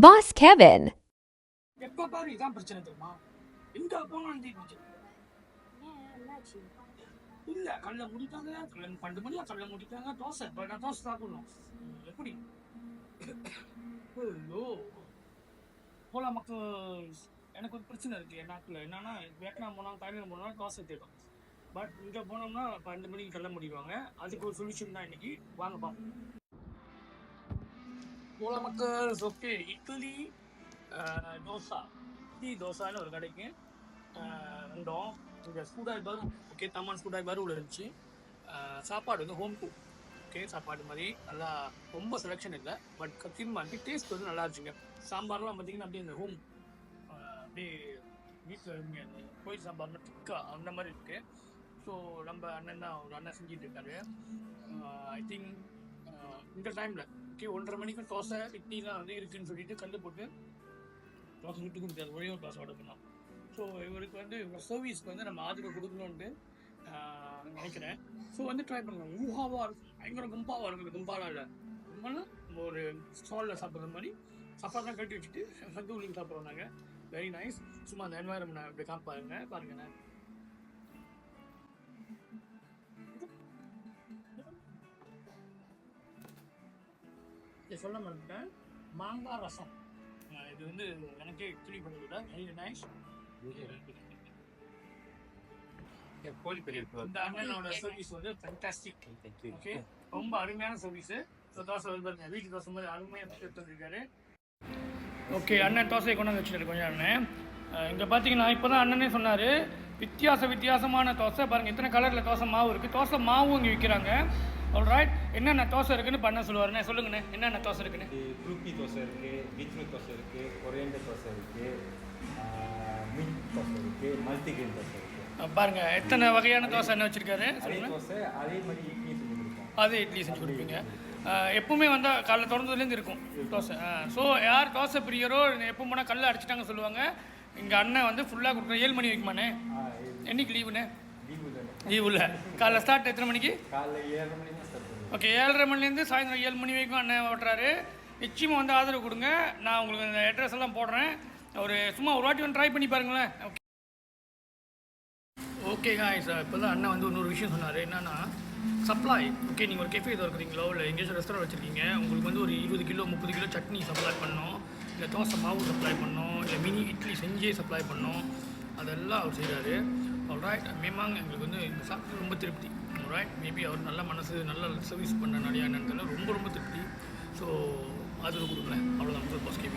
Boss Kevin. எப்போ பாரு இதான் பிரச்சனை தெரியுமா? எங்க போனாலும் இல்ல கல்ல முடிட்டாங்க, கல்ல 12 மணியா கல்ல முடிட்டாங்க. தோசை நான் தோசை சாப்பிடணும். எப்படி? ஐயோ போலாம் மக்கள். எனக்கு ஒரு பிரச்சனை இருக்கு என் நாட்டில். என்னன்னா வியட்நாம் போனாலும் தாய்லாந்து போனாலும் தோசை தேடும். பட் இங்கே போனோம்னா 12 மணிக்கு கல்ல முடிவாங்க. அதுக்கு ஒரு சொல்யூஷன் தான் இன்னைக்கு. வாங்க பார்ப்போம். போலாம் மக்கள். ஓகே, இட்லி தோசை. இட்லி தோசான்னு ஒரு கடைக்கு வந்தோம். இங்கே ஸ்கூடாய் பாரு. ஓகே, தமான் ஸ்கூடாய் பாரு உள்ள இருந்துச்சு. சாப்பாடு வந்து ஹோம் குக். ஓகே, சாப்பாடு மாதிரி நல்லா ரொம்ப செலெக்ஷன் இல்லை. பட் திரும்ப டேஸ்ட் வந்து நல்லா இருந்துச்சுங்க. சாம்பார்லாம் பார்த்தீங்கன்னா அப்படியே இந்த ஹோம் அப்படியே வீட்டில் இருங்க அந்த கோயில் சாம்பார்னா டிக்கா அந்த மாதிரி இருக்குது. ஸோ நம்ம அண்ணன் தான் ஒரு அண்ணன் செஞ்சுட்டு இருக்காரு. ஐ திங்க் இந்த டைமில் ஓகே 1:30 மணிக்கு தோசை இட்லிலாம் வந்து இருக்குதுன்னு சொல்லிட்டு கல் போட்டு தோசை விட்டு கொடுத்தாரு. ஒரே ஒரு தோசை ஆர்டர் பண்ணோம். ஸோ இவருக்கு வந்து இவங்க சர்வீஸ்க்கு வந்து நம்ம ஆதரவு கொடுக்கணுன்ட்டு நினைக்கிறேன். ஸோ வந்து ட்ரை பண்ணுவோம். ஊஹாவாக இருக்கும், பயங்கர கும்பாவாக இருக்குது. கும்பாலாம் இல்லை, கும்பானா ஒரு ஸ்டாலில் சாப்பிட்ற மாதிரி சாப்பாடுலாம் கட்டி வச்சுட்டு வந்து உள்ளிங்க சாப்பிட்றோம் நாங்கள். Very nice. சும்மா அந்த என்வாயர்மெண்ட் அப்படி காப்பாருங்க பாருங்கண்ணே. சொல்ல மாட்டேன். மாங்காய் ரசம் இது வந்து எனக்கே கிளி பண்ணிவிட. Very nice. இந்த அண்ணனோட சர்வீஸ் வந்து ஃபேண்டாஸ்டிக். ஓகே, ரொம்ப அருமையான சர்வீஸு. ஸோ தோசை வந்து பாருங்க, வீட்டு தோசை மாதிரி அருமையாக எடுத்துருக்காரு. ஓகே, அண்ணன் தோசையை கொண்டாந்து வச்சுட்டு கொஞ்சம் அண்ணன். இங்கே பார்த்தீங்கன்னா இப்போ தான் அண்ணனே சொன்னார், வித்தியாசமான தோசை பாருங்கள். இத்தனை கலரில் தோசை மாவு இருக்குது. தோசை மாவும் இங்கே விற்கிறாங்க. ஆல்ரைட், என்னென்ன தோசை இருக்குன்னு பண்ண சொல்லுவாருண்ணே. சொல்லுங்கண்ணே, என்னென்ன தோசை இருக்குன்னு. குரூப்பி தோசை இருக்குது, பீட்ரூட் தோசை இருக்குது, கொரியண்டர் தோசை இருக்குது, மீட் தோசை இருக்குது, மல்டிகிரெயின் தோசை இருக்குது. பாருங்க எத்தனை வகையான தோசை என்ன வச்சுருக்காரு. தோசை அதே மாதிரி இட்லி செஞ்சு கொடுப்போம். அதே இட்லி செஞ்சு கொடுப்பீங்க. எப்பவுமே வந்தால் காலைல திறந்ததுலேருந்து இருக்கும் தோசை. ஸோ யார் தோசை பிரியரோ எப்போ போனால் கல்லை அடிச்சிட்டாங்க சொல்லுவாங்க. இங்கே அண்ணன் வந்து ஃபுல்லாக கொடுக்குறேன். 7 மணி வைக்குமாண்ணே? என்னைக்கு லீவுண்ணே? லீவு இல்லை. காலைல ஸ்டார்ட் எத்தனை மணிக்கு? காலைல 7:30 மணி தான் ஸ்டார்ட் பண்ணுவோம். ஓகே, 7:30 மணிலேருந்து சாயந்தரம் 7 மணி வரைக்கும் அண்ணன் ஓட்டுறாரு. நிச்சயமாக வந்து ஆதரவு கொடுங்க. நான் உங்களுக்கு இந்த அட்ரஸ் எல்லாம் போடுறேன். சும்மா ஒரு வாட்டி வந்து ட்ரை பண்ணி பாருங்களேன். ஓகே ஓகே காய்ஸ், இப்போ தான் அண்ணன் வந்து இன்னொரு விஷயம் சொன்னார். என்னென்னா சப்ளை. ஓகே, நீங்கள் ஒரு கெஃபே திறக்கிறீங்களோ இல்லை எங்கேயாச்சும் ரெஸ்டாரண்ட் வச்சுருக்கீங்க, உங்களுக்கு வந்து ஒரு 20 கிலோ 30 கிலோ சட்னி சப்ளை பண்ணணும், இல்லை தோசை மாவு சப்ளை பண்ணணும், இல்லை மினி இட்லி செஞ்சே சப்ளை பண்ணணும். அதெல்லாம் அவர் செய்கிறாரு. ஆல்ரைட், மேமாங்க எங்களுக்கு வந்து இந்த சாப்பிட்டு ரொம்ப திருப்தி. ஆல்ரைட், மேபி அவர் நல்ல மனசு, நல்ல சர்வீஸ் பண்ண நிறையா என்னன்னு ரொம்ப திருப்தி. ஸோ அது கொடுக்கல. அவ்வளோதான். பாஸ் கேபி.